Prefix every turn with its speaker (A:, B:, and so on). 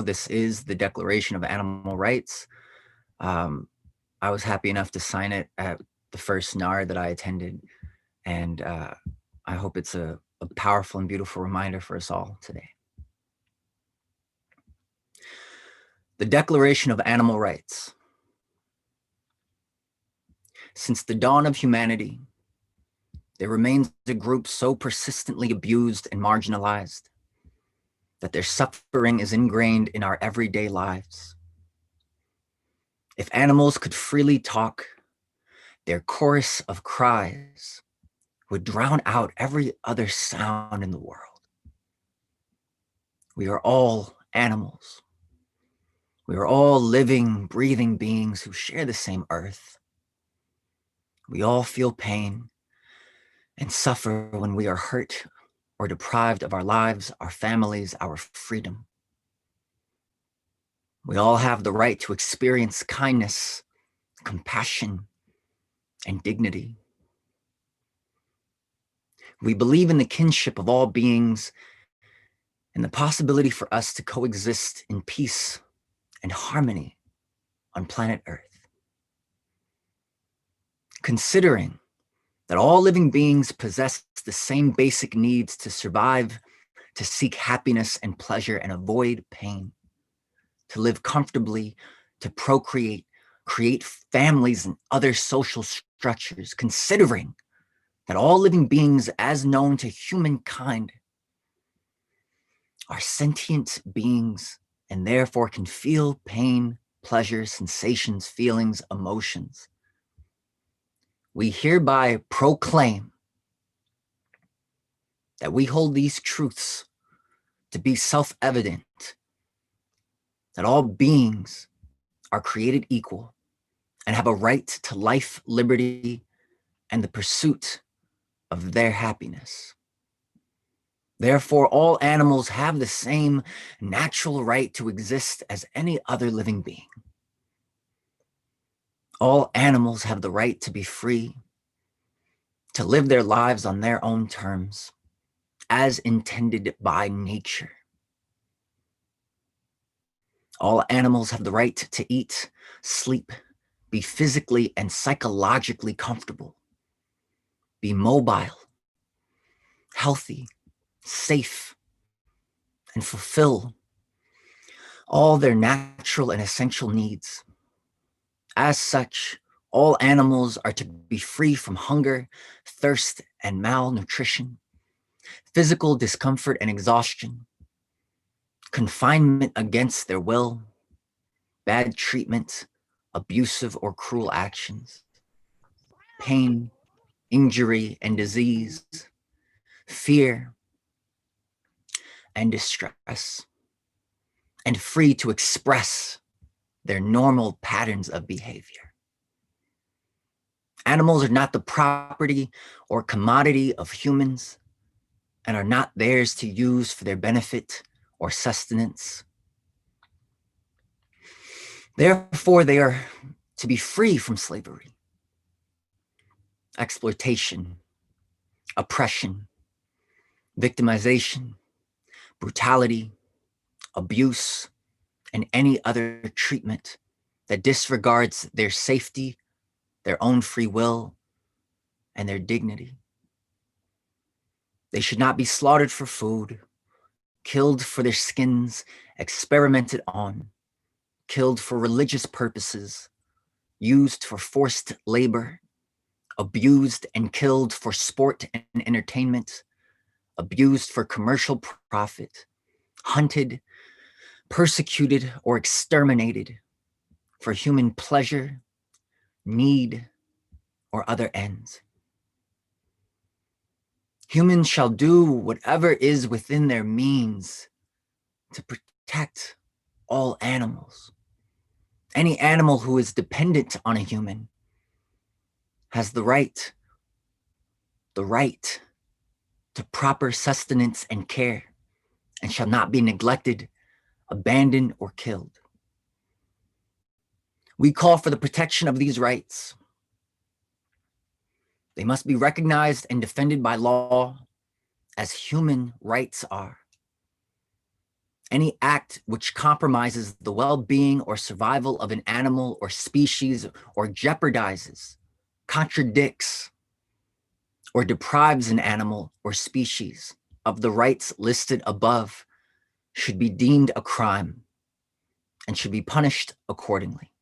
A: this is the Declaration of Animal Rights. I was happy enough to sign it at the first NAR that I attended, and I hope it's a powerful and beautiful reminder for us all today. The Declaration of Animal Rights. Since the dawn of humanity, there remains a group so persistently abused and marginalized that their suffering is ingrained in our everyday lives. If animals could freely talk, their chorus of cries would drown out every other sound in the world. We are all animals. We are all living, breathing beings who share the same earth. We all feel pain and suffer when we are hurt or deprived of our lives, our families, our freedom. We all have the right to experience kindness, compassion, and dignity. We believe in the kinship of all beings and the possibility for us to coexist in peace and harmony on planet Earth. Considering that all living beings possess the same basic needs to survive, to seek happiness and pleasure and avoid pain, to live comfortably, to procreate, create families and other social structures, considering that all living beings as known to humankind are sentient beings and therefore can feel pain, pleasure, sensations, feelings, emotions. We hereby proclaim that we hold these truths to be self-evident, that all beings are created equal and have a right to life, liberty, and the pursuit of their happiness. Therefore, all animals have the same natural right to exist as any other living being. All animals have the right to be free, to live their lives on their own terms, as intended by nature. All animals have the right to eat, sleep, be physically and psychologically comfortable, be mobile, healthy, safe, and fulfill all their natural and essential needs. As such, all animals are to be free from hunger, thirst, and malnutrition, physical discomfort and exhaustion, confinement against their will, bad treatment, abusive or cruel actions, pain, injury, and disease, fear, and distress, and free to express their normal patterns of behavior. Animals are not the property or commodity of humans and are not theirs to use for their benefit or sustenance. Therefore, they are to be free from slavery, exploitation, oppression, victimization, brutality, abuse, and any other treatment that disregards their safety, their own free will, and their dignity. They should not be slaughtered for food, killed for their skins, experimented on, killed for religious purposes, used for forced labor, abused and killed for sport and entertainment, abused for commercial profit, hunted, persecuted, or exterminated for human pleasure, need, or other ends. Humans shall do whatever is within their means to protect all animals. Any animal who is dependent on a human has the right to proper sustenance and care, and shall not be neglected, abandoned, or killed. We call for the protection of these rights. They must be recognized and defended by law as human rights are. Any act which compromises the well-being or survival of an animal or species or jeopardizes, contradicts, or deprives an animal or species of the rights listed above should be deemed a crime and should be punished accordingly.